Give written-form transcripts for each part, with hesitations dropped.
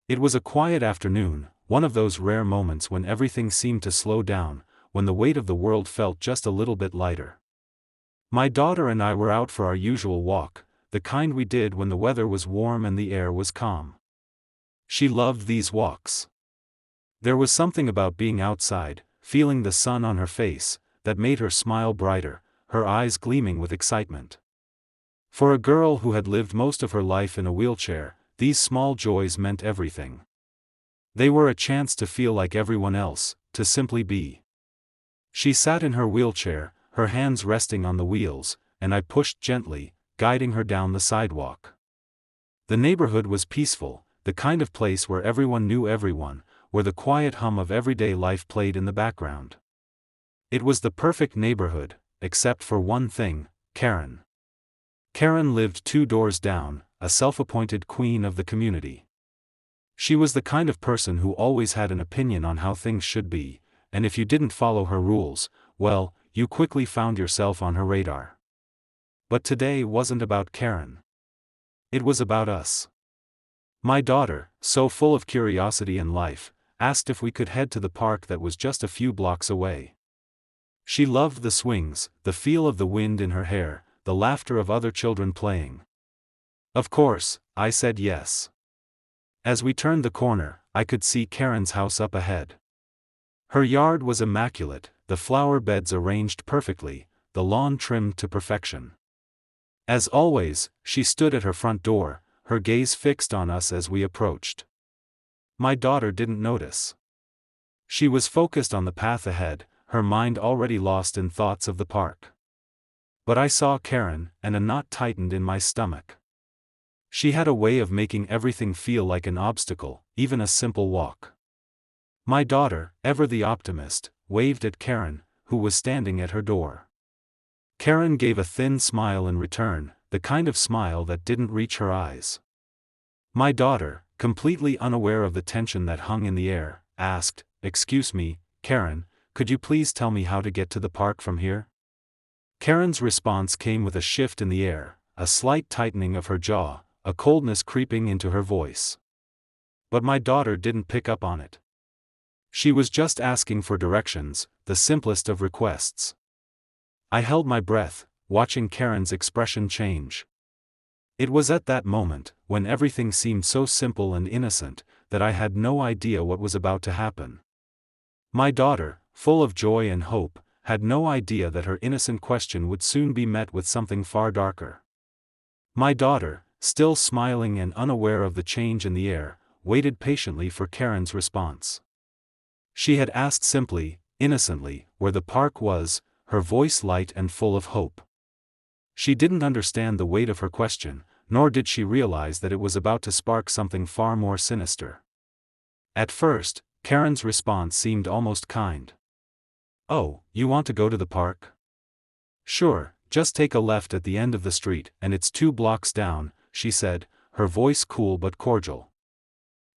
It was a quiet afternoon, one of those rare moments when everything seemed to slow down, when the weight of the world felt just a little bit lighter. My daughter and I were out for our usual walk, the kind we did when the weather was warm and the air was calm. She loved these walks. There was something about being outside, feeling the sun on her face, that made her smile brighter, her eyes gleaming with excitement. For a girl who had lived most of her life in a wheelchair, these small joys meant everything. They were a chance to feel like everyone else, to simply be. She sat in her wheelchair, her hands resting on the wheels, and I pushed gently, guiding her down the sidewalk. The neighborhood was peaceful, the kind of place where everyone knew everyone, where the quiet hum of everyday life played in the background. It was the perfect neighborhood, except for one thing: Karen. Karen lived 2 doors down, a self-appointed queen of the community. She was the kind of person who always had an opinion on how things should be, and if you didn't follow her rules, well, you quickly found yourself on her radar. But today wasn't about Karen. It was about us. My daughter, so full of curiosity and life, asked if we could head to the park that was just a few blocks away. She loved the swings, the feel of the wind in her hair, the laughter of other children playing. Of course, I said yes. As we turned the corner, I could see Karen's house up ahead. Her yard was immaculate, the flower beds arranged perfectly, the lawn trimmed to perfection. As always, she stood at her front door, her gaze fixed on us as we approached. My daughter didn't notice. She was focused on the path ahead, her mind already lost in thoughts of the park. But I saw Karen, and a knot tightened in my stomach. She had a way of making everything feel like an obstacle, even a simple walk. My daughter, ever the optimist, waved at Karen, who was standing at her door. Karen gave a thin smile in return, the kind of smile that didn't reach her eyes. My daughter, completely unaware of the tension that hung in the air, asked, "Excuse me, Karen, could you please tell me how to get to the park from here?" Karen's response came with a shift in the air, a slight tightening of her jaw, a coldness creeping into her voice. But my daughter didn't pick up on it. She was just asking for directions, the simplest of requests. I held my breath, watching Karen's expression change. It was at that moment, when everything seemed so simple and innocent, that I had no idea what was about to happen. My daughter, full of joy and hope, had no idea that her innocent question would soon be met with something far darker. My daughter, still smiling and unaware of the change in the air, waited patiently for Karen's response. She had asked simply, innocently, where the park was, her voice light and full of hope. She didn't understand the weight of her question, nor did she realize that it was about to spark something far more sinister. At first, Karen's response seemed almost kind. "Oh, you want to go to the park? Sure, just take a left at the end of the street and it's 2 blocks down," she said, her voice cool but cordial.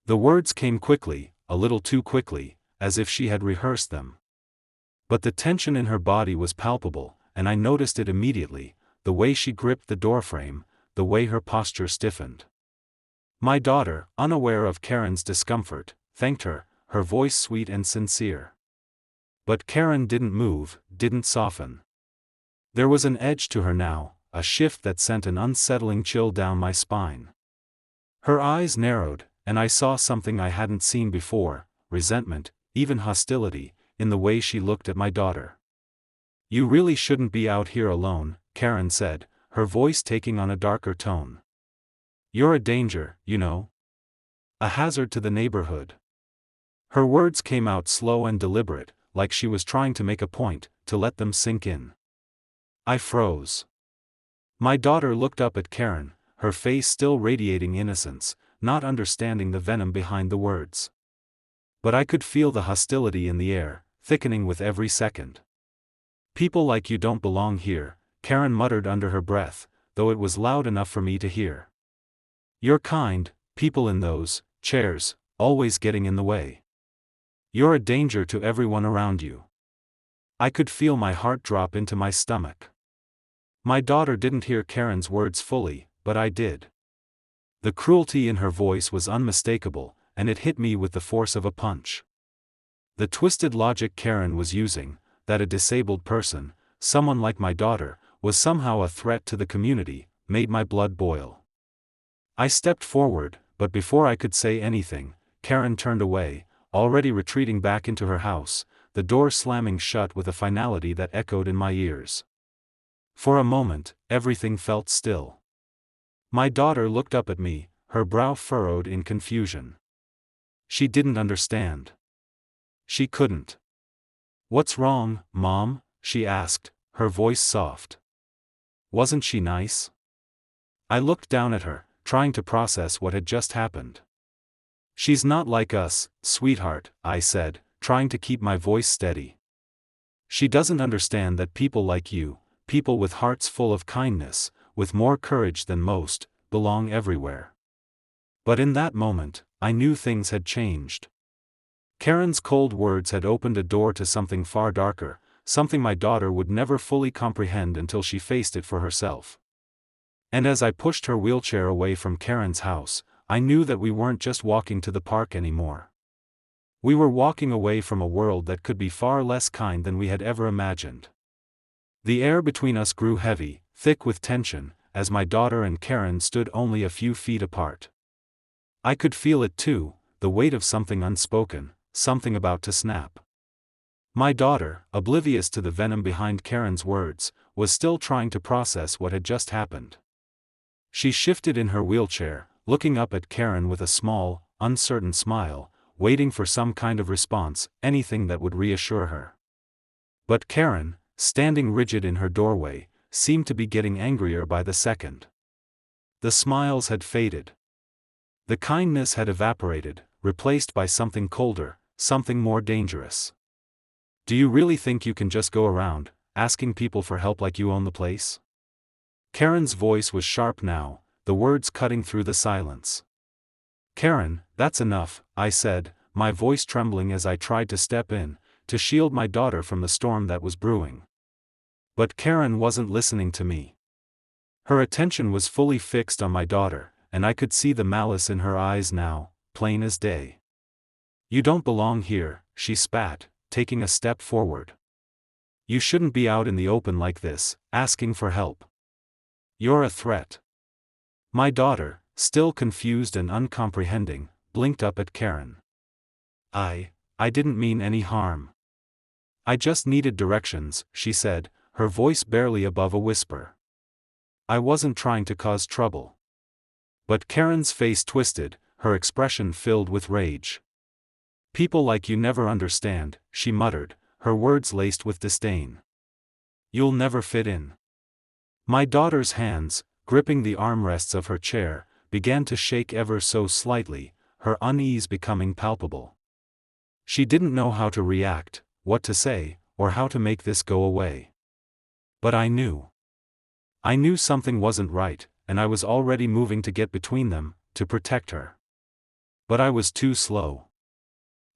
The words came quickly, a little too quickly, as if she had rehearsed them. But the tension in her body was palpable, and I noticed it immediately, the way she gripped the doorframe, the way her posture stiffened. My daughter, unaware of Karen's discomfort, thanked her, her voice sweet and sincere. But Karen didn't move, didn't soften. There was an edge to her now, a shift that sent an unsettling chill down my spine. Her eyes narrowed, and I saw something I hadn't seen before: resentment, even hostility, in the way she looked at my daughter. "You really shouldn't be out here alone," Karen said, her voice taking on a darker tone. "You're a danger, you know. A hazard to the neighborhood." Her words came out slow and deliberate, like she was trying to make a point, to let them sink in. I froze. My daughter looked up at Karen, her face still radiating innocence, not understanding the venom behind the words. But I could feel the hostility in the air, thickening with every second. "People like you don't belong here," Karen muttered under her breath, though it was loud enough for me to hear. "You're kind, people in those chairs, always getting in the way. You're a danger to everyone around you." I could feel my heart drop into my stomach. My daughter didn't hear Karen's words fully, but I did. The cruelty in her voice was unmistakable, and it hit me with the force of a punch. The twisted logic Karen was using, that a disabled person, someone like my daughter, was somehow a threat to the community, made my blood boil. I stepped forward, but before I could say anything, Karen turned away, already retreating back into her house, the door slamming shut with a finality that echoed in my ears. For a moment, everything felt still. My daughter looked up at me, her brow furrowed in confusion. She didn't understand. She couldn't. "What's wrong, Mom?" she asked, her voice soft. "Wasn't she nice?" I looked down at her, trying to process what had just happened. "She's not like us, sweetheart," I said, trying to keep my voice steady. "She doesn't understand that people like you, people with hearts full of kindness, with more courage than most, belong everywhere." But in that moment, I knew things had changed. Karen's cold words had opened a door to something far darker, something my daughter would never fully comprehend until she faced it for herself. And as I pushed her wheelchair away from Karen's house, I knew that we weren't just walking to the park anymore. We were walking away from a world that could be far less kind than we had ever imagined. The air between us grew heavy, thick with tension, as my daughter and Karen stood only a few feet apart. I could feel it too, the weight of something unspoken, something about to snap. My daughter, oblivious to the venom behind Karen's words, was still trying to process what had just happened. She shifted in her wheelchair, looking up at Karen with a small, uncertain smile, waiting for some kind of response, anything that would reassure her. But Karen, standing rigid in her doorway, seemed to be getting angrier by the second. The smiles had faded. The kindness had evaporated, replaced by something colder, something more dangerous. "Do you really think you can just go around, asking people for help like you own the place?" Karen's voice was sharp now, the words cutting through the silence. "Karen, that's enough," I said, my voice trembling as I tried to step in, to shield my daughter from the storm that was brewing. But Karen wasn't listening to me. Her attention was fully fixed on my daughter, and I could see the malice in her eyes now, plain as day. "You don't belong here," she spat, taking a step forward. "You shouldn't be out in the open like this, asking for help. You're a threat." My daughter, still confused and uncomprehending, blinked up at Karen. I didn't mean any harm. I just needed directions," she said, her voice barely above a whisper. "I wasn't trying to cause trouble." But Karen's face twisted, her expression filled with rage. "People like you never understand," she muttered, her words laced with disdain. "You'll never fit in." My daughter's hands, gripping the armrests of her chair, began to shake ever so slightly, her unease becoming palpable. She didn't know how to react, what to say, or how to make this go away. But I knew. I knew something wasn't right, and I was already moving to get between them, to protect her. But I was too slow.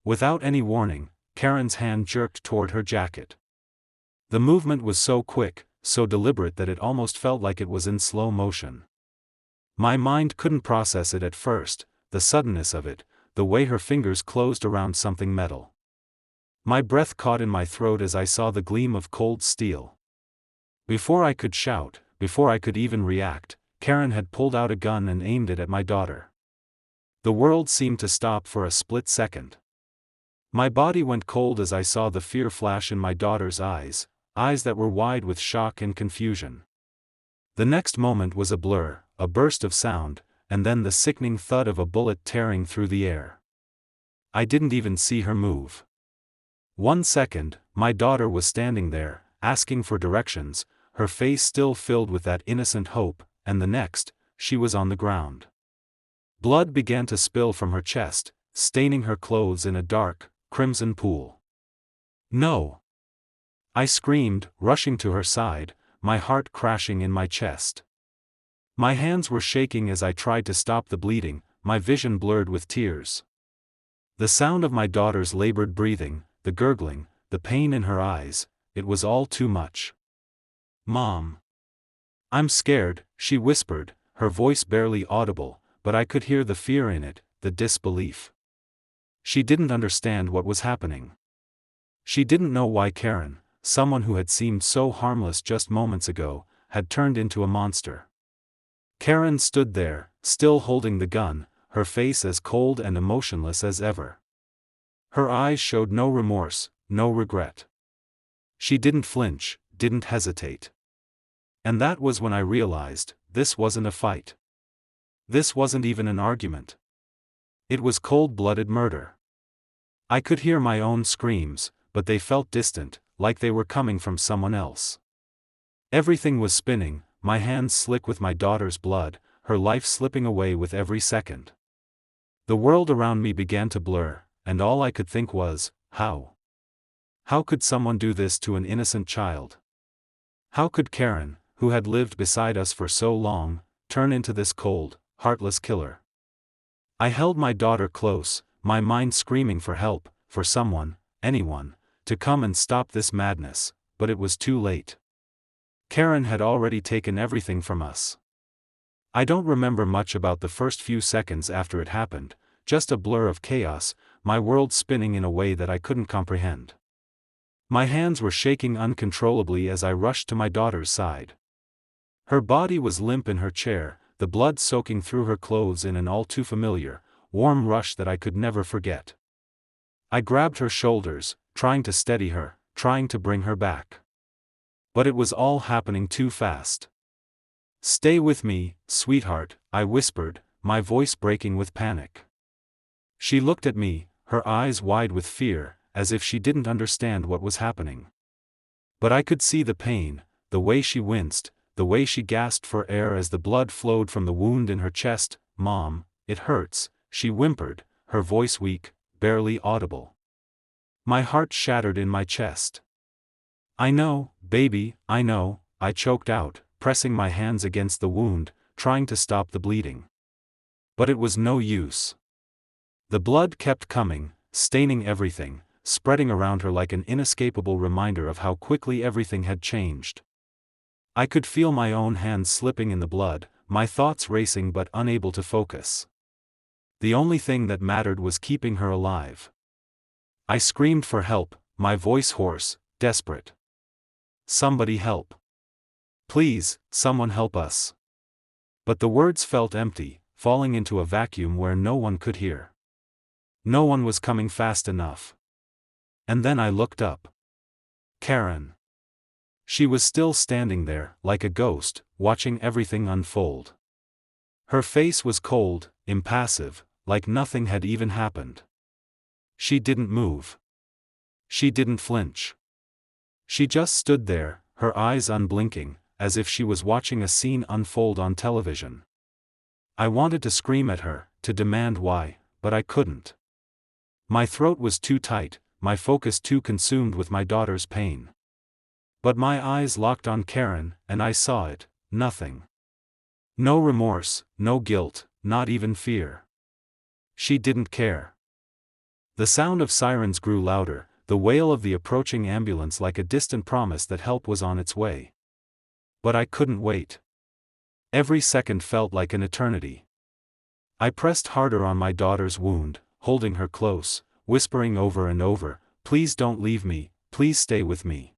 Without any warning, Karen's hand jerked toward her jacket. The movement was so quick, so deliberate that it almost felt like it was in slow motion. My mind couldn't process it at first, the suddenness of it, the way her fingers closed around something metal. My breath caught in my throat as I saw the gleam of cold steel. Before I could shout, before I could even react, Karen had pulled out a gun and aimed it at my daughter. The world seemed to stop for a split second. My body went cold as I saw the fear flash in my daughter's eyes, eyes that were wide with shock and confusion. The next moment was a blur, a burst of sound, and then the sickening thud of a bullet tearing through the air. I didn't even see her move. 1 second, my daughter was standing there, asking for directions, her face still filled with that innocent hope, and the next, she was on the ground. Blood began to spill from her chest, staining her clothes in a dark, crimson pool. "No!" I screamed, rushing to her side, my heart crashing in my chest. My hands were shaking as I tried to stop the bleeding, my vision blurred with tears. The sound of my daughter's labored breathing, the gurgling, the pain in her eyes, it was all too much. "Mom. I'm scared," she whispered, her voice barely audible, but I could hear the fear in it, the disbelief. She didn't understand what was happening. She didn't know why Karen, someone who had seemed so harmless just moments ago, had turned into a monster. Karen stood there, still holding the gun, her face as cold and emotionless as ever. Her eyes showed no remorse, no regret. She didn't flinch, didn't hesitate. And that was when I realized, this wasn't a fight. This wasn't even an argument. It was cold-blooded murder. I could hear my own screams, but they felt distant, like they were coming from someone else. Everything was spinning, my hands slick with my daughter's blood, her life slipping away with every second. The world around me began to blur, and all I could think was, how? How could someone do this to an innocent child? How could Karen, who had lived beside us for so long, turn into this cold, heartless killer? I held my daughter close, my mind screaming for help, for someone, anyone, to come and stop this madness, but it was too late. Karen had already taken everything from us. I don't remember much about the first few seconds after it happened, just a blur of chaos, my world spinning in a way that I couldn't comprehend. My hands were shaking uncontrollably as I rushed to my daughter's side. Her body was limp in her chair, the blood soaking through her clothes in an all too familiar, warm rush that I could never forget. I grabbed her shoulders, trying to steady her, trying to bring her back. But it was all happening too fast. "Stay with me, sweetheart," I whispered, my voice breaking with panic. She looked at me, her eyes wide with fear, as if she didn't understand what was happening. But I could see the pain, the way she winced, the way she gasped for air as the blood flowed from the wound in her chest. "Mom, it hurts," she whimpered, her voice weak, barely audible. My heart shattered in my chest. "I know, baby, I know," I choked out, pressing my hands against the wound, trying to stop the bleeding. But it was no use. The blood kept coming, staining everything, spreading around her like an inescapable reminder of how quickly everything had changed. I could feel my own hands slipping in the blood, my thoughts racing but unable to focus. The only thing that mattered was keeping her alive. I screamed for help, my voice hoarse, desperate. "Somebody help. Please, someone help us." But the words felt empty, falling into a vacuum where no one could hear. No one was coming fast enough. And then I looked up. Karen. She was still standing there, like a ghost, watching everything unfold. Her face was cold, impassive, like nothing had even happened. She didn't move. She didn't flinch. She just stood there, her eyes unblinking, as if she was watching a scene unfold on television. I wanted to scream at her, to demand why, but I couldn't. My throat was too tight, my focus too consumed with my daughter's pain. But my eyes locked on Karen, and I saw it, nothing. No remorse, no guilt, not even fear. She didn't care. The sound of sirens grew louder, the wail of the approaching ambulance like a distant promise that help was on its way. But I couldn't wait. Every second felt like an eternity. I pressed harder on my daughter's wound, holding her close, whispering over and over, "Please don't leave me, please stay with me."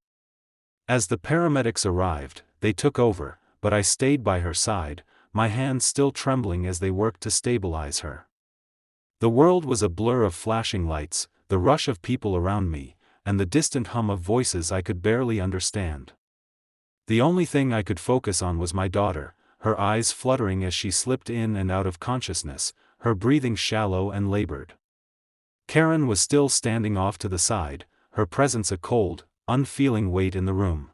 As the paramedics arrived, they took over, but I stayed by her side, my hands still trembling as they worked to stabilize her. The world was a blur of flashing lights, the rush of people around me, and the distant hum of voices I could barely understand. The only thing I could focus on was my daughter, her eyes fluttering as she slipped in and out of consciousness, her breathing shallow and labored. Karen was still standing off to the side, her presence a cold, unfeeling weight in the room.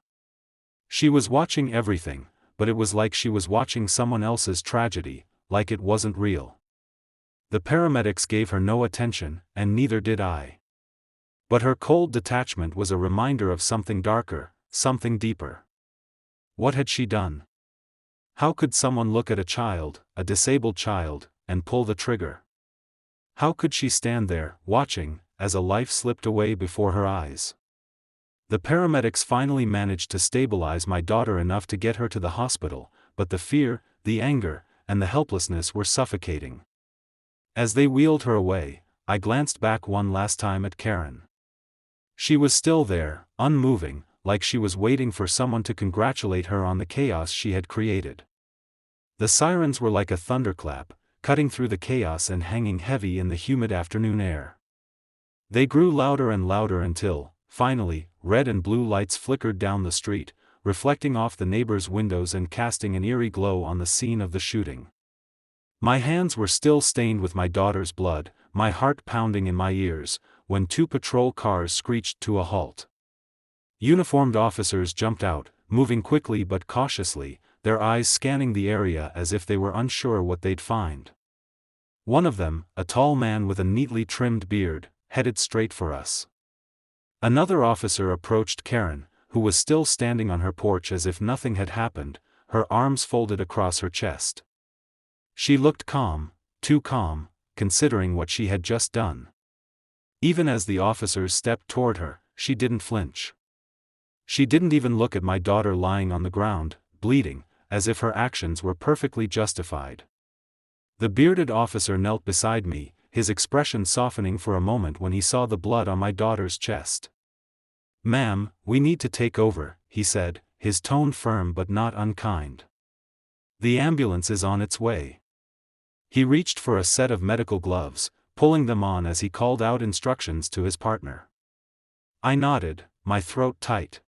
She was watching everything, but it was like she was watching someone else's tragedy, like it wasn't real. The paramedics gave her no attention, and neither did I. But her cold detachment was a reminder of something darker, something deeper. What had she done? How could someone look at a child, a disabled child, and pull the trigger? How could she stand there, watching, as a life slipped away before her eyes? The paramedics finally managed to stabilize my daughter enough to get her to the hospital, but the fear, the anger, and the helplessness were suffocating. As they wheeled her away, I glanced back one last time at Karen. She was still there, unmoving, like she was waiting for someone to congratulate her on the chaos she had created. The sirens were like a thunderclap, cutting through the chaos and hanging heavy in the humid afternoon air. They grew louder and louder until, finally, red and blue lights flickered down the street, reflecting off the neighbors' windows and casting an eerie glow on the scene of the shooting. My hands were still stained with my daughter's blood, my heart pounding in my ears, when 2 patrol cars screeched to a halt. Uniformed officers jumped out, moving quickly but cautiously, their eyes scanning the area as if they were unsure what they'd find. One of them, a tall man with a neatly trimmed beard, headed straight for us. Another officer approached Karen, who was still standing on her porch as if nothing had happened, her arms folded across her chest. She looked calm, too calm, considering what she had just done. Even as the officers stepped toward her, she didn't flinch. She didn't even look at my daughter lying on the ground, bleeding, as if her actions were perfectly justified. The bearded officer knelt beside me, his expression softening for a moment when he saw the blood on my daughter's chest. "Ma'am, we need to take over," he said, his tone firm but not unkind. "The ambulance is on its way." He reached for a set of medical gloves, pulling them on as he called out instructions to his partner. I nodded, my throat tight.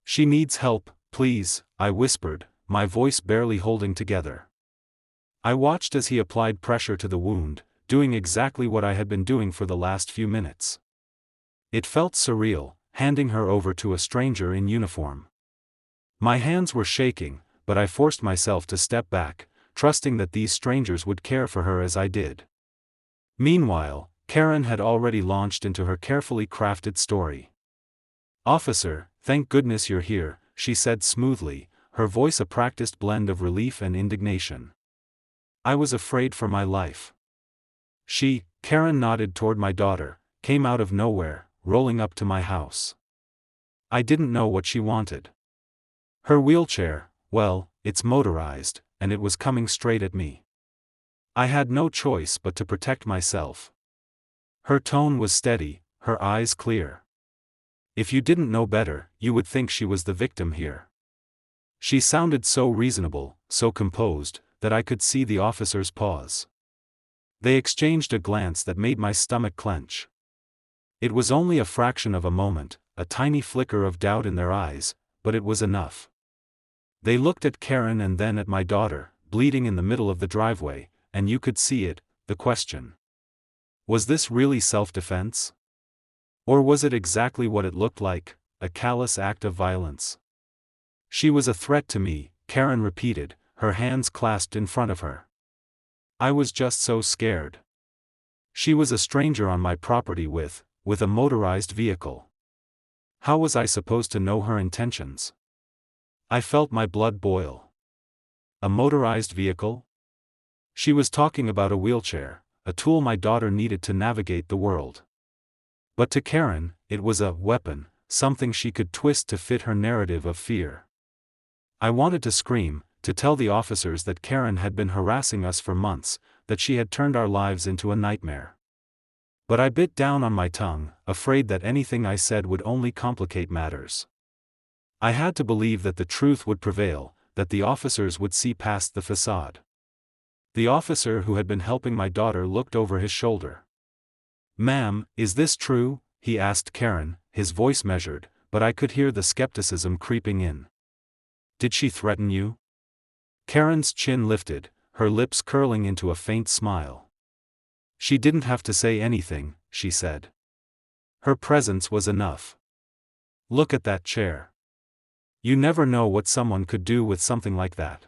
"She needs help, please," I whispered, my voice barely holding together. I watched as he applied pressure to the wound, doing exactly what I had been doing for the last few minutes. It felt surreal, handing her over to a stranger in uniform. My hands were shaking, but I forced myself to step back, trusting that these strangers would care for her as I did. Meanwhile, Karen had already launched into her carefully crafted story. "Officer, thank goodness you're here," she said smoothly, her voice a practiced blend of relief and indignation. "I was afraid for my life." Karen nodded toward my daughter, came out of nowhere, rolling up to my house. I didn't know what she wanted. Her wheelchair, well, it's motorized, and it was coming straight at me. I had no choice but to protect myself. Her tone was steady, her eyes clear. "If you didn't know better, you would think she was the victim here." She sounded so reasonable, so composed, that I could see the officers pause. They exchanged a glance that made my stomach clench. It was only a fraction of a moment, a tiny flicker of doubt in their eyes, but it was enough. They looked at Karen and then at my daughter, bleeding in the middle of the driveway, and you could see it, the question. Was this really self-defense? Or was it exactly what it looked like, a callous act of violence? "She was a threat to me," Karen repeated, her hands clasped in front of her. "I was just so scared. She was a stranger on my property with a motorized vehicle. How was I supposed to know her intentions?" I felt my blood boil. A motorized vehicle? She was talking about a wheelchair, a tool my daughter needed to navigate the world. But to Karen, it was a weapon, something she could twist to fit her narrative of fear. I wanted to scream, to tell the officers that Karen had been harassing us for months, that she had turned our lives into a nightmare. But I bit down on my tongue, afraid that anything I said would only complicate matters. I had to believe that the truth would prevail, that the officers would see past the facade. The officer who had been helping my daughter looked over his shoulder. "Ma'am, is this true?" he asked Karen, his voice measured, but I could hear the skepticism creeping in. "Did she threaten you?" Karen's chin lifted, her lips curling into a faint smile. "She didn't have to say anything," she said. "Her presence was enough. Look at that chair. You never know what someone could do with something like that."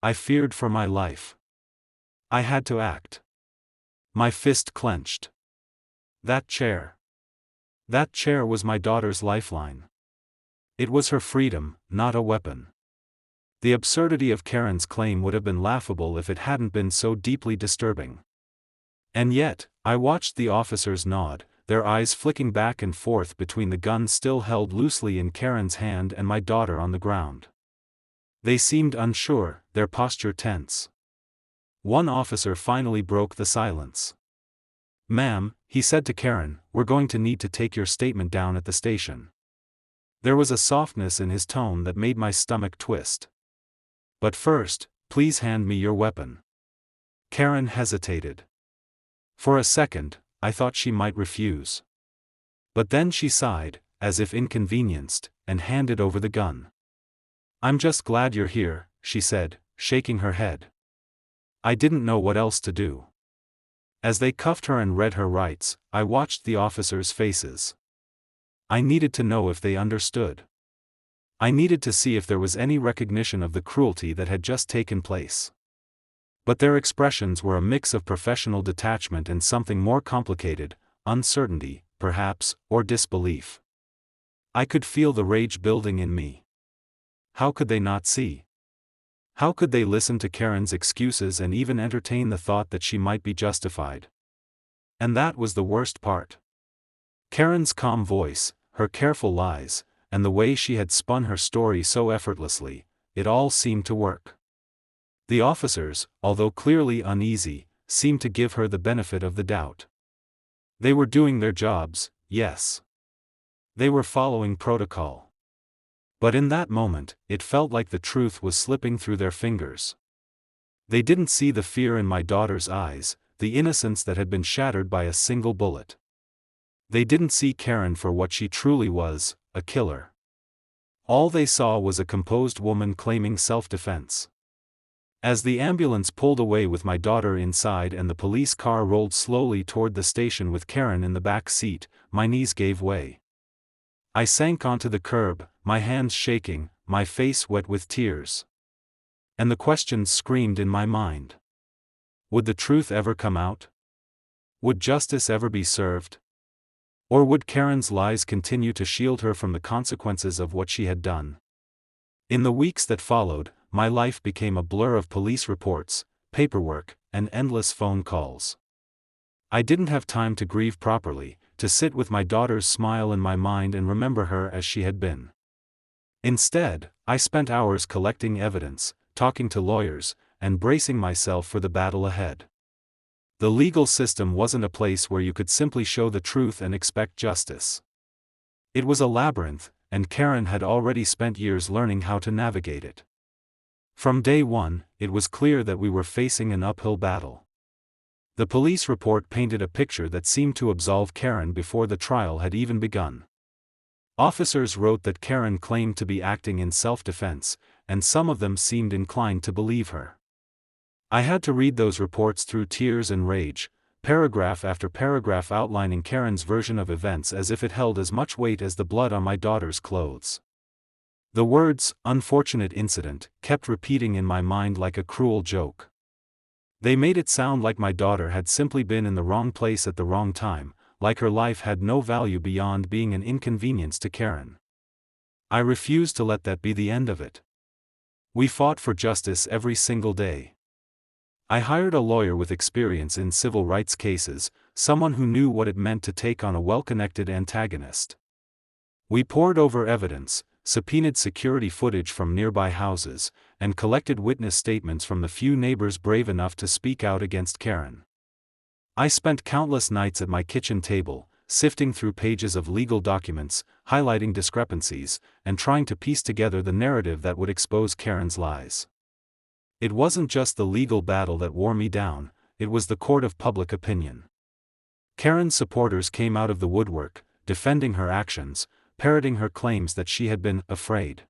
I feared for my life. I had to act. My fist clenched. That chair. That chair was my daughter's lifeline. It was her freedom, not a weapon. The absurdity of Karen's claim would have been laughable if it hadn't been so deeply disturbing. And yet, I watched the officers nod, their eyes flicking back and forth between the gun still held loosely in Karen's hand and my daughter on the ground. They seemed unsure, their posture tense. One officer finally broke the silence. "Ma'am," he said to Karen, "we're going to need to take your statement down at the station." There was a softness in his tone that made my stomach twist. "But first, please hand me your weapon." Karen hesitated. For a second, I thought she might refuse. But then she sighed, as if inconvenienced, and handed over the gun. "I'm just glad you're here," she said, shaking her head. I didn't know what else to do. As they cuffed her and read her rights, I watched the officers' faces. I needed to know if they understood. I needed to see if there was any recognition of the cruelty that had just taken place. But their expressions were a mix of professional detachment and something more complicated, uncertainty, perhaps, or disbelief. I could feel the rage building in me. How could they not see? How could they listen to Karen's excuses and even entertain the thought that she might be justified? And that was the worst part. Karen's calm voice, her careful lies, and the way she had spun her story so effortlessly, it all seemed to work. The officers, although clearly uneasy, seemed to give her the benefit of the doubt. They were doing their jobs, yes. They were following protocol. But in that moment, it felt like the truth was slipping through their fingers. They didn't see the fear in my daughter's eyes, the innocence that had been shattered by a single bullet. They didn't see Karen for what she truly was, a killer. All they saw was a composed woman claiming self-defense. As the ambulance pulled away with my daughter inside and the police car rolled slowly toward the station with Karen in the back seat, my knees gave way. I sank onto the curb, my hands shaking, my face wet with tears. And the questions screamed in my mind. Would the truth ever come out? Would justice ever be served? Or would Karen's lies continue to shield her from the consequences of what she had done? In the weeks that followed, my life became a blur of police reports, paperwork, and endless phone calls. I didn't have time to grieve properly, to sit with my daughter's smile in my mind and remember her as she had been. Instead, I spent hours collecting evidence, talking to lawyers, and bracing myself for the battle ahead. The legal system wasn't a place where you could simply show the truth and expect justice. It was a labyrinth, and Karen had already spent years learning how to navigate it. From day one, it was clear that we were facing an uphill battle. The police report painted a picture that seemed to absolve Karen before the trial had even begun. Officers wrote that Karen claimed to be acting in self-defense, and some of them seemed inclined to believe her. I had to read those reports through tears and rage, paragraph after paragraph outlining Karen's version of events as if it held as much weight as the blood on my daughter's clothes. The words, "unfortunate incident," kept repeating in my mind like a cruel joke. They made it sound like my daughter had simply been in the wrong place at the wrong time, like her life had no value beyond being an inconvenience to Karen. I refused to let that be the end of it. We fought for justice every single day. I hired a lawyer with experience in civil rights cases, someone who knew what it meant to take on a well-connected antagonist. We pored over evidence, subpoenaed security footage from nearby houses, and collected witness statements from the few neighbors brave enough to speak out against Karen. I spent countless nights at my kitchen table, sifting through pages of legal documents, highlighting discrepancies, and trying to piece together the narrative that would expose Karen's lies. It wasn't just the legal battle that wore me down, it was the court of public opinion. Karen's supporters came out of the woodwork, defending her actions, parroting her claims that she had been afraid.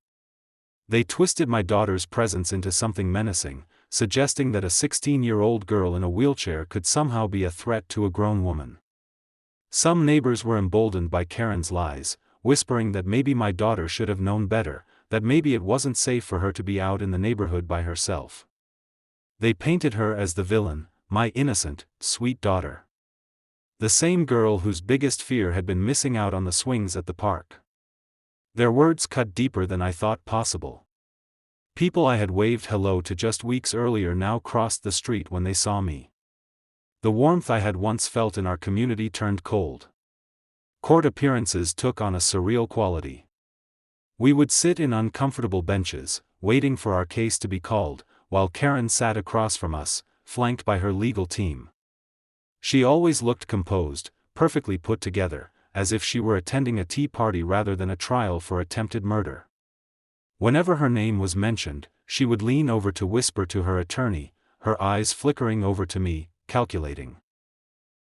They twisted my daughter's presence into something menacing, suggesting that a 16-year-old girl in a wheelchair could somehow be a threat to a grown woman. Some neighbors were emboldened by Karen's lies, whispering that maybe my daughter should have known better, that maybe it wasn't safe for her to be out in the neighborhood by herself. They painted her as the villain, my innocent, sweet daughter. The same girl whose biggest fear had been missing out on the swings at the park. Their words cut deeper than I thought possible. People I had waved hello to just weeks earlier now crossed the street when they saw me. The warmth I had once felt in our community turned cold. Court appearances took on a surreal quality. We would sit in uncomfortable benches, waiting for our case to be called, while Karen sat across from us, flanked by her legal team. She always looked composed, perfectly put together, as if she were attending a tea party rather than a trial for attempted murder. Whenever her name was mentioned, she would lean over to whisper to her attorney, her eyes flickering over to me, calculating.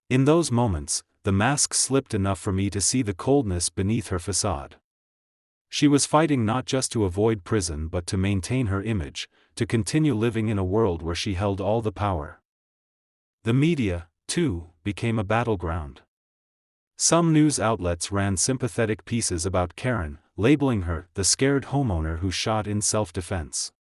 In those moments, the mask slipped enough for me to see the coldness beneath her facade. She was fighting not just to avoid prison but to maintain her image, to continue living in a world where she held all the power. The media, too, became a battleground. Some news outlets ran sympathetic pieces about Karen, labeling her the scared homeowner who shot in self-defense.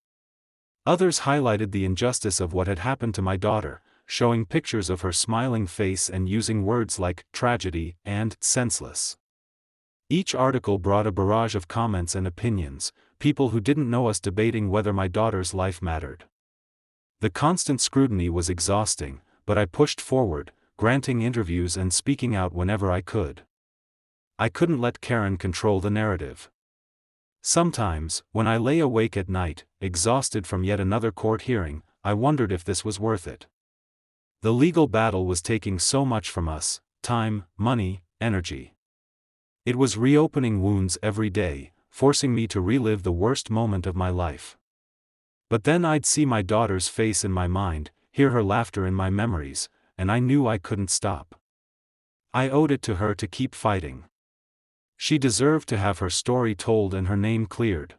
Others highlighted the injustice of what had happened to my daughter, showing pictures of her smiling face and using words like tragedy and senseless. Each article brought a barrage of comments and opinions, people who didn't know us debating whether my daughter's life mattered. The constant scrutiny was exhausting, but I pushed forward, granting interviews and speaking out whenever I could. I couldn't let Karen control the narrative. Sometimes, when I lay awake at night, exhausted from yet another court hearing, I wondered if this was worth it. The legal battle was taking so much from us: time, money, energy. It was reopening wounds every day, forcing me to relive the worst moment of my life. But then I'd see my daughter's face in my mind, hear her laughter in my memories, and I knew I couldn't stop. I owed it to her to keep fighting. She deserved to have her story told and her name cleared.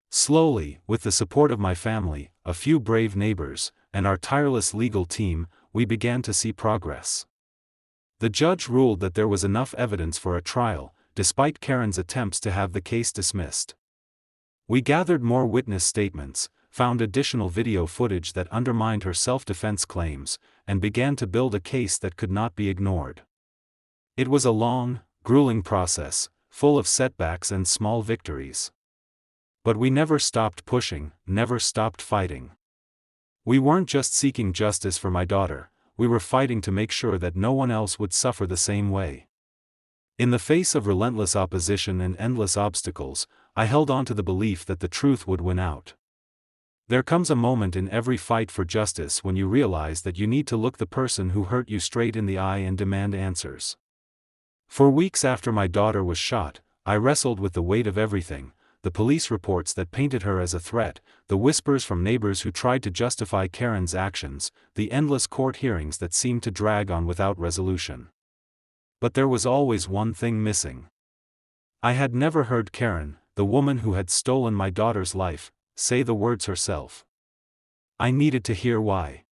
Slowly, with the support of my family, a few brave neighbors, and our tireless legal team, we began to see progress. The judge ruled that there was enough evidence for a trial, despite Karen's attempts to have the case dismissed. We gathered more witness statements, found additional video footage that undermined her self-defense claims, and began to build a case that could not be ignored. It was a long, grueling process, full of setbacks and small victories. But we never stopped pushing, never stopped fighting. We weren't just seeking justice for my daughter, we were fighting to make sure that no one else would suffer the same way. In the face of relentless opposition and endless obstacles, I held on to the belief that the truth would win out. There comes a moment in every fight for justice when you realize that you need to look the person who hurt you straight in the eye and demand answers. For weeks after my daughter was shot, I wrestled with the weight of everything: the police reports that painted her as a threat, the whispers from neighbors who tried to justify Karen's actions, the endless court hearings that seemed to drag on without resolution. But there was always one thing missing. I had never heard Karen, the woman who had stolen my daughter's life, say the words herself. I needed to hear why.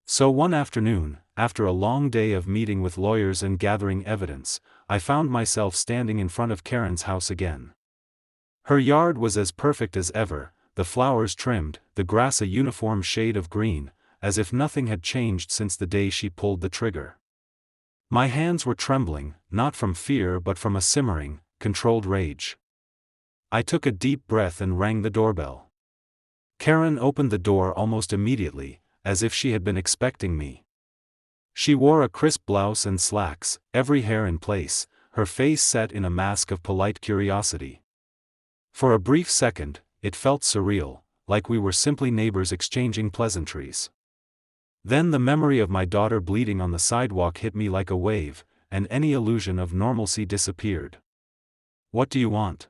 So one afternoon, after a long day of meeting with lawyers and gathering evidence, I found myself standing in front of Karen's house again. Her yard was as perfect as ever, the flowers trimmed, the grass a uniform shade of green, as if nothing had changed since the day she pulled the trigger. My hands were trembling, not from fear but from a simmering, controlled rage. I took a deep breath and rang the doorbell. Karen opened the door almost immediately, as if she had been expecting me. She wore a crisp blouse and slacks, every hair in place, her face set in a mask of polite curiosity. For a brief second, it felt surreal, like we were simply neighbors exchanging pleasantries. Then the memory of my daughter bleeding on the sidewalk hit me like a wave, and any illusion of normalcy disappeared. "What do you want?"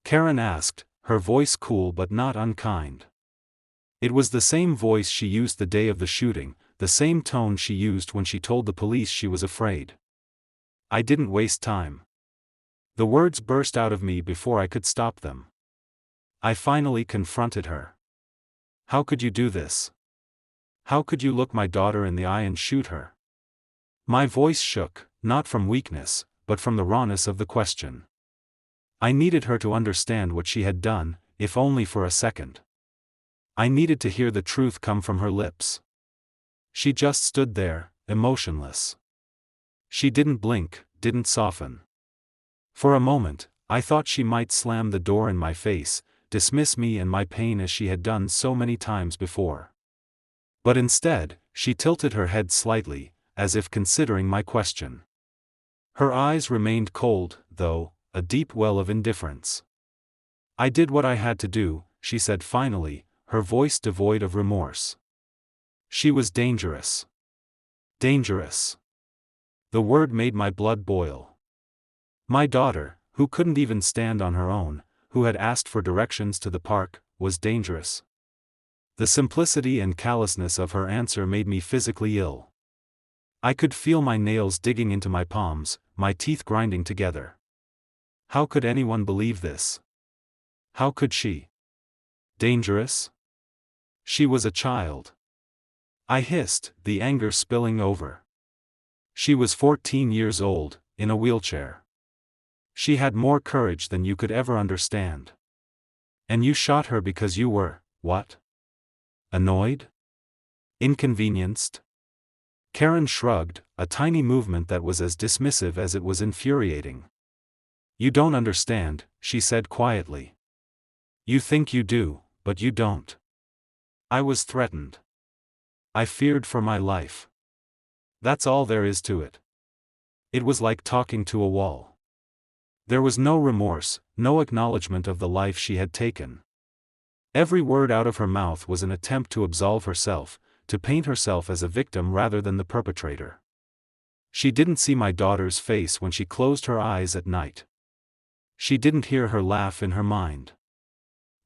Karen asked, her voice cool but not unkind. It was the same voice she used the day of the shooting, the same tone she used when she told the police she was afraid. I didn't waste time. The words burst out of me before I could stop them. I finally confronted her. "How could you do this? How could you look my daughter in the eye and shoot her?" My voice shook, not from weakness, but from the rawness of the question. I needed her to understand what she had done, if only for a second. I needed to hear the truth come from her lips. She just stood there, emotionless. She didn't blink, didn't soften. For a moment, I thought she might slam the door in my face, dismiss me and my pain as she had done so many times before. But instead, she tilted her head slightly, as if considering my question. Her eyes remained cold, though, a deep well of indifference. "I did what I had to do," she said finally, her voice devoid of remorse. "She was dangerous. Dangerous. The word made my blood boil. My daughter, who couldn't even stand on her own, who had asked for directions to the park, was dangerous. The simplicity and callousness of her answer made me physically ill. I could feel my nails digging into my palms, my teeth grinding together. How could anyone believe this? How could she? Dangerous? She was a child. I hissed, the anger spilling over. She was 14 years old, in a wheelchair. She had more courage than you could ever understand. And you shot her because you were, what? Annoyed? Inconvenienced? Karen shrugged, a tiny movement that was as dismissive as it was infuriating. You don't understand, she said quietly. You think you do, but you don't. I was threatened. I feared for my life. That's all there is to it. It was like talking to a wall. There was no remorse, no acknowledgement of the life she had taken. Every word out of her mouth was an attempt to absolve herself, to paint herself as a victim rather than the perpetrator. She didn't see my daughter's face when she closed her eyes at night. She didn't hear her laugh in her mind.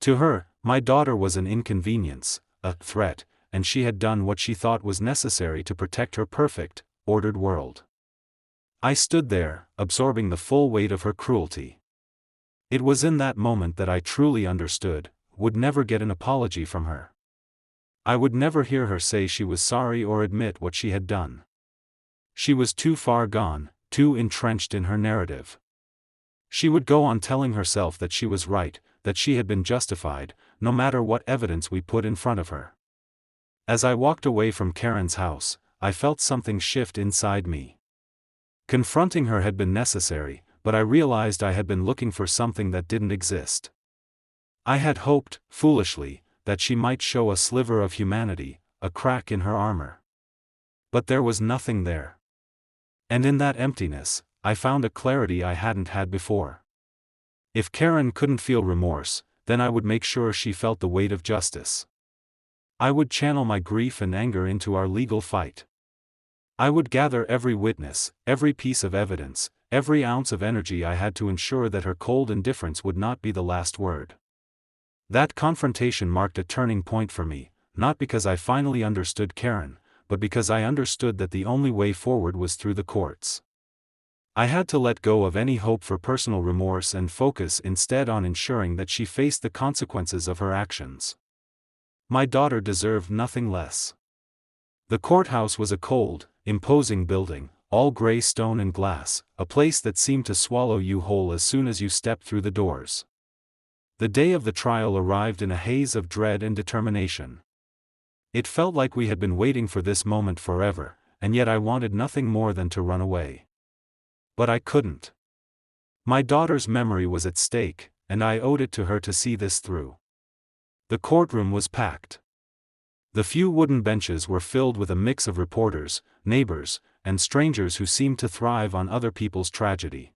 To her, my daughter was an inconvenience, a threat, and she had done what she thought was necessary to protect her perfect, ordered world. I stood there, absorbing the full weight of her cruelty. It was in that moment that I truly understood, would never get an apology from her. I would never hear her say she was sorry or admit what she had done. She was too far gone, too entrenched in her narrative. She would go on telling herself that she was right, that she had been justified, no matter what evidence we put in front of her. As I walked away from Karen's house, I felt something shift inside me. Confronting her had been necessary, but I realized I had been looking for something that didn't exist. I had hoped, foolishly, that she might show a sliver of humanity, a crack in her armor. But there was nothing there. And in that emptiness, I found a clarity I hadn't had before. If Karen couldn't feel remorse, then I would make sure she felt the weight of justice. I would channel my grief and anger into our legal fight. I would gather every witness, every piece of evidence, every ounce of energy I had to ensure that her cold indifference would not be the last word. That confrontation marked a turning point for me, not because I finally understood Karen, but because I understood that the only way forward was through the courts. I had to let go of any hope for personal remorse and focus instead on ensuring that she faced the consequences of her actions. My daughter deserved nothing less. The courthouse was a cold, imposing building, all gray stone and glass, a place that seemed to swallow you whole as soon as you stepped through the doors. The day of the trial arrived in a haze of dread and determination. It felt like we had been waiting for this moment forever, and yet I wanted nothing more than to run away. But I couldn't. My daughter's memory was at stake, and I owed it to her to see this through. The courtroom was packed. The few wooden benches were filled with a mix of reporters, neighbors, and strangers who seemed to thrive on other people's tragedy.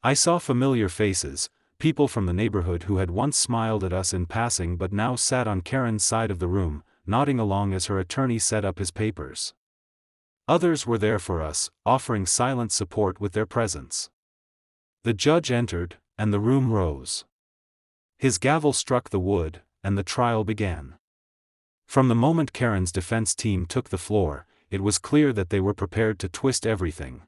I saw familiar faces, people from the neighborhood who had once smiled at us in passing but now sat on Karen's side of the room, nodding along as her attorney set up his papers. Others were there for us, offering silent support with their presence. The judge entered, and the room rose. His gavel struck the wood, and the trial began. From the moment Karen's defense team took the floor, it was clear that they were prepared to twist everything.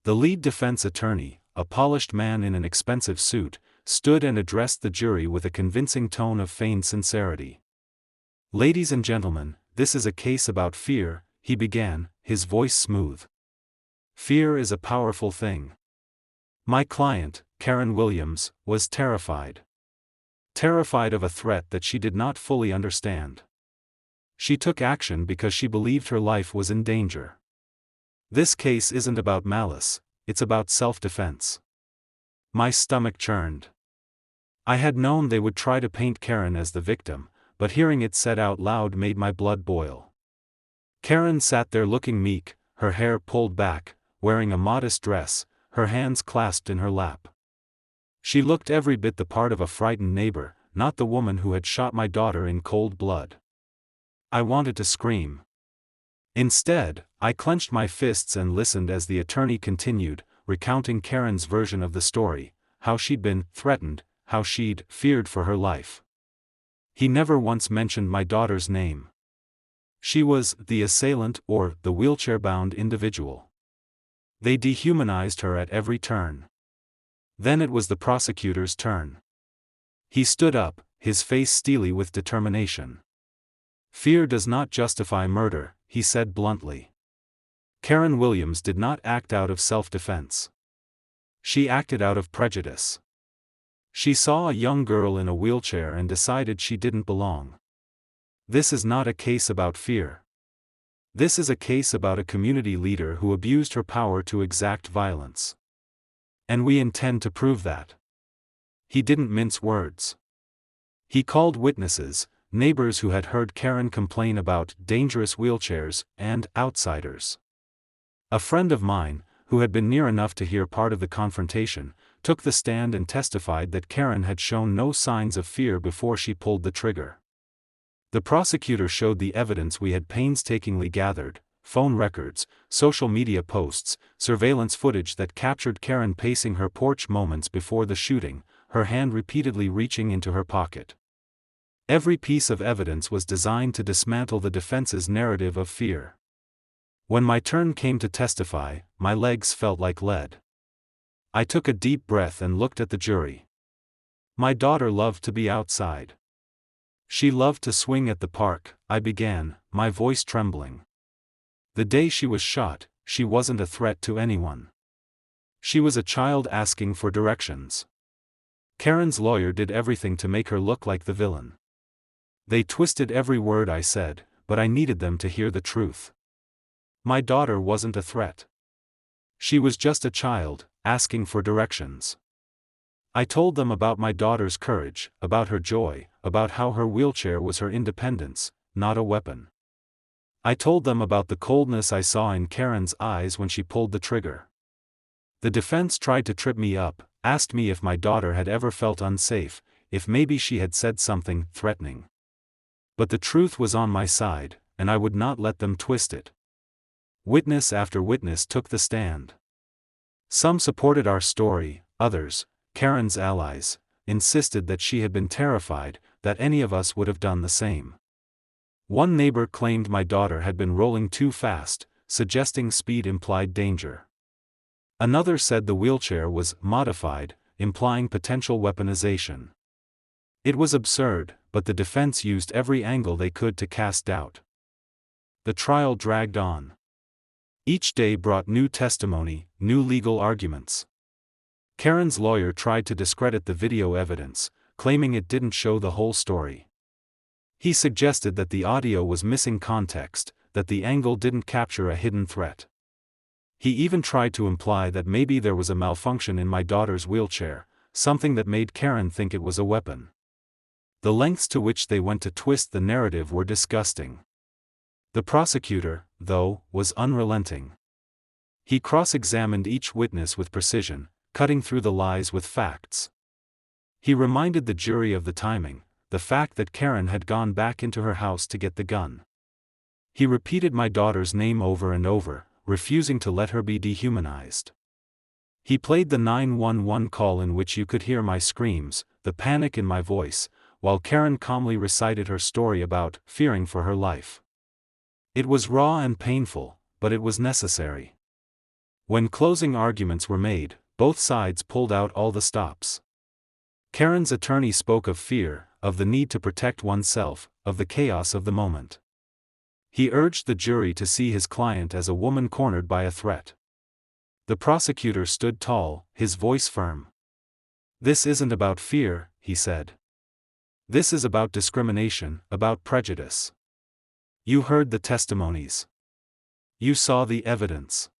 The lead defense attorney, a polished man in an expensive suit, stood and addressed the jury with a convincing tone of feigned sincerity. "Ladies and gentlemen, this is a case about fear," he began, his voice smooth. "Fear is a powerful thing. My client, Karen Williams, was terrified. Terrified of a threat that she did not fully understand. She took action because she believed her life was in danger. This case isn't about malice, it's about self-defense." My stomach churned. I had known they would try to paint Karen as the victim, but hearing it said out loud made my blood boil. Karen sat there looking meek, her hair pulled back, wearing a modest dress, her hands clasped in her lap. She looked every bit the part of a frightened neighbor, not the woman who had shot my daughter in cold blood. I wanted to scream. Instead, I clenched my fists and listened as the attorney continued, recounting Karen's version of the story, how she'd been threatened, how she'd feared for her life. He never once mentioned my daughter's name. She was the assailant or the wheelchair-bound individual. They dehumanized her at every turn. Then it was the prosecutor's turn. He stood up, his face steely with determination. "Fear does not justify murder," he said bluntly. Karen Williams did not act out of self-defense. She acted out of prejudice. She saw a young girl in a wheelchair and decided she didn't belong. This is not a case about fear. This is a case about a community leader who abused her power to exact violence. And we intend to prove that. He didn't mince words. He called witnesses, neighbors who had heard Karen complain about dangerous wheelchairs, and outsiders. A friend of mine, who had been near enough to hear part of the confrontation, took the stand and testified that Karen had shown no signs of fear before she pulled the trigger. The prosecutor showed the evidence we had painstakingly gathered: phone records, social media posts, surveillance footage that captured Karen pacing her porch moments before the shooting, her hand repeatedly reaching into her pocket. Every piece of evidence was designed to dismantle the defense's narrative of fear. When my turn came to testify, my legs felt like lead. I took a deep breath and looked at the jury. My daughter loved to be outside. She loved to swing at the park, I began, my voice trembling. The day she was shot, she wasn't a threat to anyone. She was a child asking for directions. Karen's lawyer did everything to make her look like the villain. They twisted every word I said, but I needed them to hear the truth. My daughter wasn't a threat. She was just a child, asking for directions. I told them about my daughter's courage, about her joy, about how her wheelchair was her independence, not a weapon. I told them about the coldness I saw in Karen's eyes when she pulled the trigger. The defense tried to trip me up, asked me if my daughter had ever felt unsafe, if maybe she had said something threatening. But the truth was on my side, and I would not let them twist it. Witness after witness took the stand. Some supported our story, others, Karen's allies, insisted that she had been terrified, that any of us would have done the same. One neighbor claimed my daughter had been rolling too fast, suggesting speed implied danger. Another said the wheelchair was modified, implying potential weaponization. It was absurd, but the defense used every angle they could to cast doubt. The trial dragged on. Each day brought new testimony, new legal arguments. Karen's lawyer tried to discredit the video evidence, claiming it didn't show the whole story. He suggested that the audio was missing context, that the angle didn't capture a hidden threat. He even tried to imply that maybe there was a malfunction in my daughter's wheelchair, something that made Karen think it was a weapon. The lengths to which they went to twist the narrative were disgusting. The prosecutor, though, was unrelenting. He cross-examined each witness with precision, cutting through the lies with facts. He reminded the jury of the timing, the fact that Karen had gone back into her house to get the gun. He repeated my daughter's name over and over, refusing to let her be dehumanized. He played the 911 call in which you could hear my screams, the panic in my voice, while Karen calmly recited her story about fearing for her life. It was raw and painful, but it was necessary. When closing arguments were made, both sides pulled out all the stops. Karen's attorney spoke of fear, of the need to protect oneself, of the chaos of the moment. He urged the jury to see his client as a woman cornered by a threat. The prosecutor stood tall, his voice firm. "This isn't about fear," he said. "This is about discrimination, about prejudice. You heard the testimonies. You saw the evidence."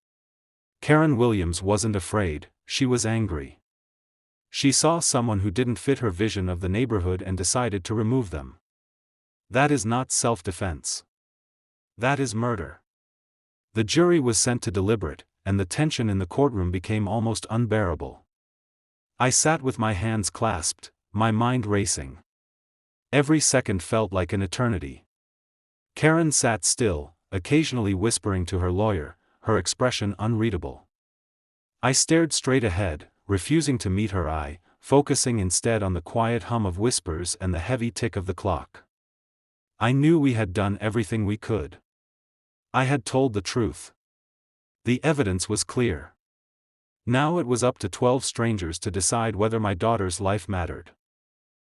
Karen Williams wasn't afraid, she was angry. She saw someone who didn't fit her vision of the neighborhood and decided to remove them. That is not self-defense. That is murder. The jury was sent to deliberate, and the tension in the courtroom became almost unbearable. I sat with my hands clasped, my mind racing. Every second felt like an eternity. Karen sat still, occasionally whispering to her lawyer, her expression unreadable. I stared straight ahead, refusing to meet her eye, focusing instead on the quiet hum of whispers and the heavy tick of the clock. I knew we had done everything we could. I had told the truth. The evidence was clear. Now it was up to 12 strangers to decide whether my daughter's life mattered.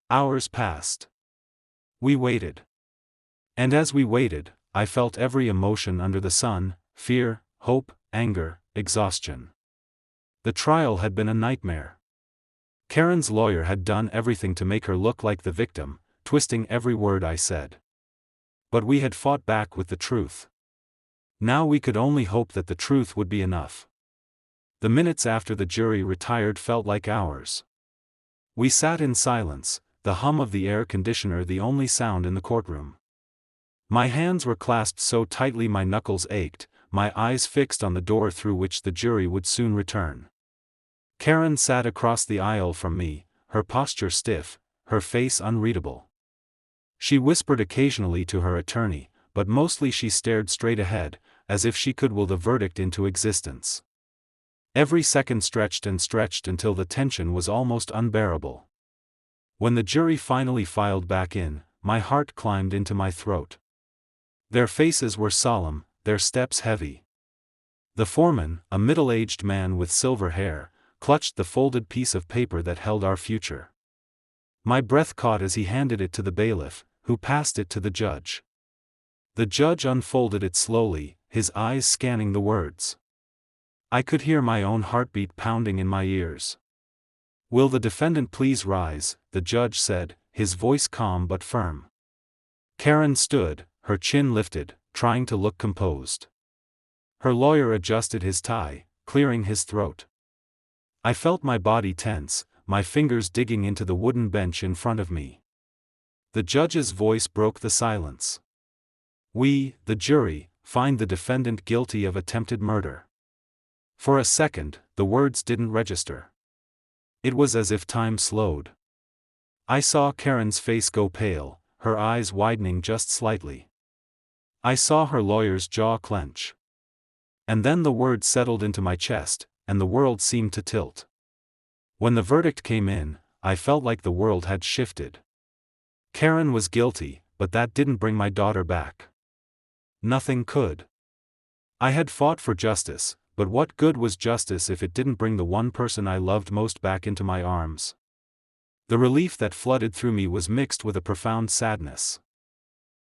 Hours passed. We waited. And as we waited, I felt every emotion under the sun: fear, hope, anger, exhaustion. The trial had been a nightmare. Karen's lawyer had done everything to make her look like the victim, twisting every word I said. But we had fought back with the truth. Now we could only hope that the truth would be enough. The minutes after the jury retired felt like hours. We sat in silence, the hum of the air conditioner the only sound in the courtroom. My hands were clasped so tightly my knuckles ached, my eyes fixed on the door through which the jury would soon return. Karen sat across the aisle from me, her posture stiff, her face unreadable. She whispered occasionally to her attorney, but mostly she stared straight ahead, as if she could will the verdict into existence. Every second stretched and stretched until the tension was almost unbearable. When the jury finally filed back in, my heart climbed into my throat. Their faces were solemn, their steps heavy. The foreman, a middle-aged man with silver hair, clutched the folded piece of paper that held our future. My breath caught as he handed it to the bailiff, who passed it to the judge. The judge unfolded it slowly, his eyes scanning the words. I could hear my own heartbeat pounding in my ears. "Will the defendant please rise?" the judge said, his voice calm but firm. Karen stood, her chin lifted, trying to look composed. Her lawyer adjusted his tie, clearing his throat. I felt my body tense, my fingers digging into the wooden bench in front of me. The judge's voice broke the silence. "We, the jury, find the defendant guilty of attempted murder." For a second, the words didn't register. It was as if time slowed. I saw Karen's face go pale, her eyes widening just slightly. I saw her lawyer's jaw clench. And then the words settled into my chest, and the world seemed to tilt. When the verdict came in, I felt like the world had shifted. Karen was guilty, but that didn't bring my daughter back. Nothing could. I had fought for justice, but what good was justice if it didn't bring the one person I loved most back into my arms? The relief that flooded through me was mixed with a profound sadness.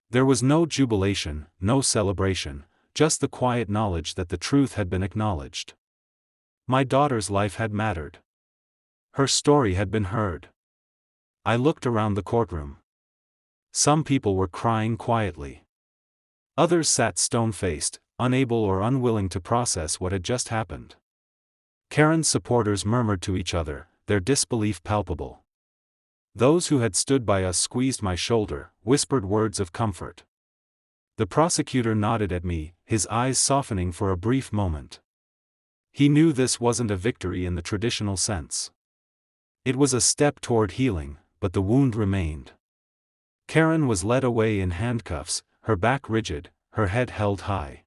There was no jubilation, no celebration, just the quiet knowledge that the truth had been acknowledged. My daughter's life had mattered. Her story had been heard. I looked around the courtroom. Some people were crying quietly. Others sat stone-faced, unable or unwilling to process what had just happened. Karen's supporters murmured to each other, their disbelief palpable. Those who had stood by us squeezed my shoulder, whispered words of comfort. The prosecutor nodded at me, his eyes softening for a brief moment. He knew this wasn't a victory in the traditional sense. It was a step toward healing, but the wound remained. Karen was led away in handcuffs, her back rigid, her head held high.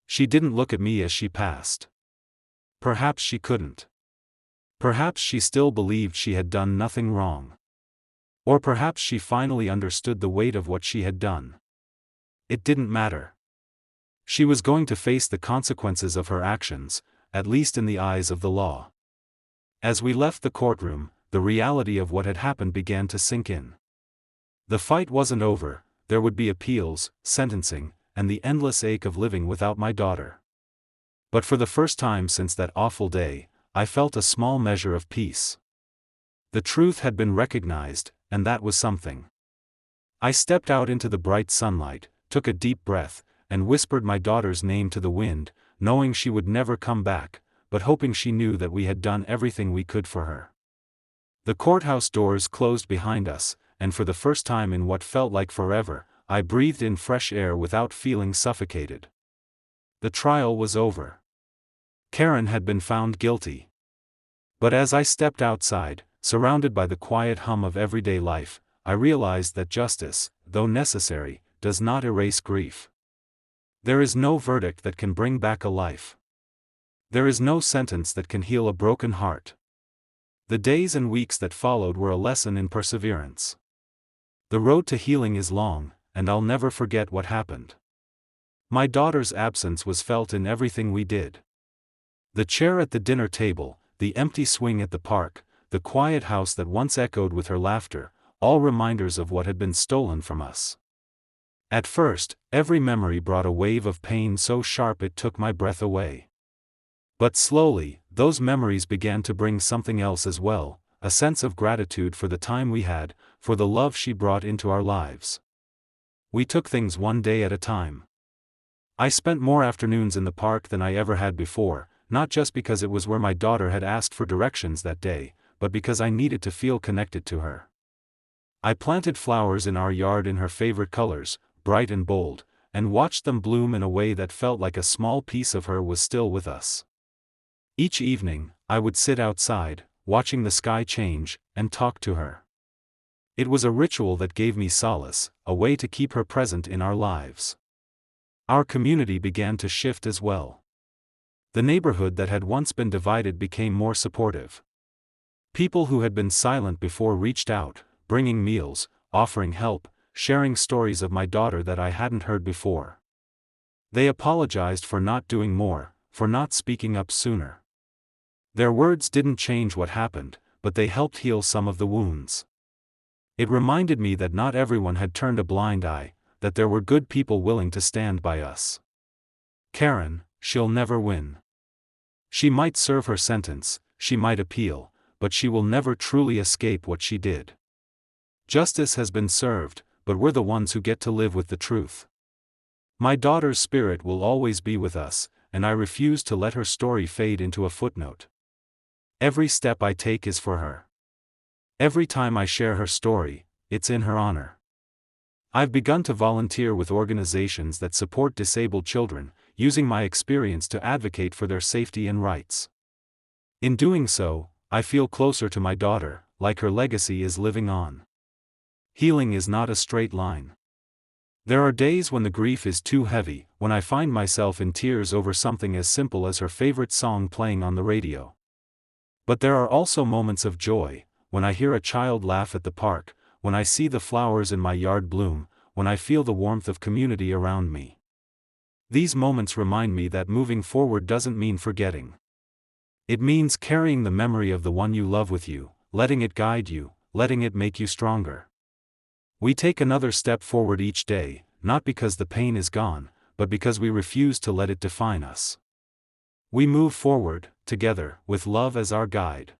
She didn't look at me as she passed. Perhaps she couldn't. Perhaps she still believed she had done nothing wrong. Or perhaps she finally understood the weight of what she had done. It didn't matter. She was going to face the consequences of her actions, at least in the eyes of the law. As we left the courtroom, the reality of what had happened began to sink in. The fight wasn't over, there would be appeals, sentencing, and the endless ache of living without my daughter. But for the first time since that awful day, I felt a small measure of peace. The truth had been recognized, and that was something. I stepped out into the bright sunlight, took a deep breath, and whispered my daughter's name to the wind, knowing she would never come back, but hoping she knew that we had done everything we could for her. The courthouse doors closed behind us, and for the first time in what felt like forever, I breathed in fresh air without feeling suffocated. The trial was over. Karen had been found guilty. But as I stepped outside, surrounded by the quiet hum of everyday life, I realized that justice, though necessary, does not erase grief. There is no verdict that can bring back a life. There is no sentence that can heal a broken heart. The days and weeks that followed were a lesson in perseverance. The road to healing is long, and I'll never forget what happened. My daughter's absence was felt in everything we did. The chair at the dinner table, the empty swing at the park, the quiet house that once echoed with her laughter, all reminders of what had been stolen from us. At first, every memory brought a wave of pain so sharp it took my breath away. But slowly, those memories began to bring something else as well, a sense of gratitude for the time we had, for the love she brought into our lives. We took things one day at a time. I spent more afternoons in the park than I ever had before, not just because it was where my daughter had asked for directions that day, but because I needed to feel connected to her. I planted flowers in our yard in her favorite colors, bright and bold, and watched them bloom in a way that felt like a small piece of her was still with us. Each evening, I would sit outside, watching the sky change, and talk to her. It was a ritual that gave me solace, a way to keep her present in our lives. Our community began to shift as well. The neighborhood that had once been divided became more supportive. People who had been silent before reached out, bringing meals, offering help, sharing stories of my daughter that I hadn't heard before. They apologized for not doing more, for not speaking up sooner. Their words didn't change what happened, but they helped heal some of the wounds. It reminded me that not everyone had turned a blind eye, that there were good people willing to stand by us. Karen, she'll never win. She might serve her sentence, she might appeal, but she will never truly escape what she did. Justice has been served, but we're the ones who get to live with the truth. My daughter's spirit will always be with us, and I refuse to let her story fade into a footnote. Every step I take is for her. Every time I share her story, it's in her honor. I've begun to volunteer with organizations that support disabled children, using my experience to advocate for their safety and rights. In doing so, I feel closer to my daughter, like her legacy is living on. Healing is not a straight line. There are days when the grief is too heavy, when I find myself in tears over something as simple as her favorite song playing on the radio. But there are also moments of joy, when I hear a child laugh at the park, when I see the flowers in my yard bloom, when I feel the warmth of community around me. These moments remind me that moving forward doesn't mean forgetting. It means carrying the memory of the one you love with you, letting it guide you, letting it make you stronger. We take another step forward each day, not because the pain is gone, but because we refuse to let it define us. We move forward, together, with love as our guide.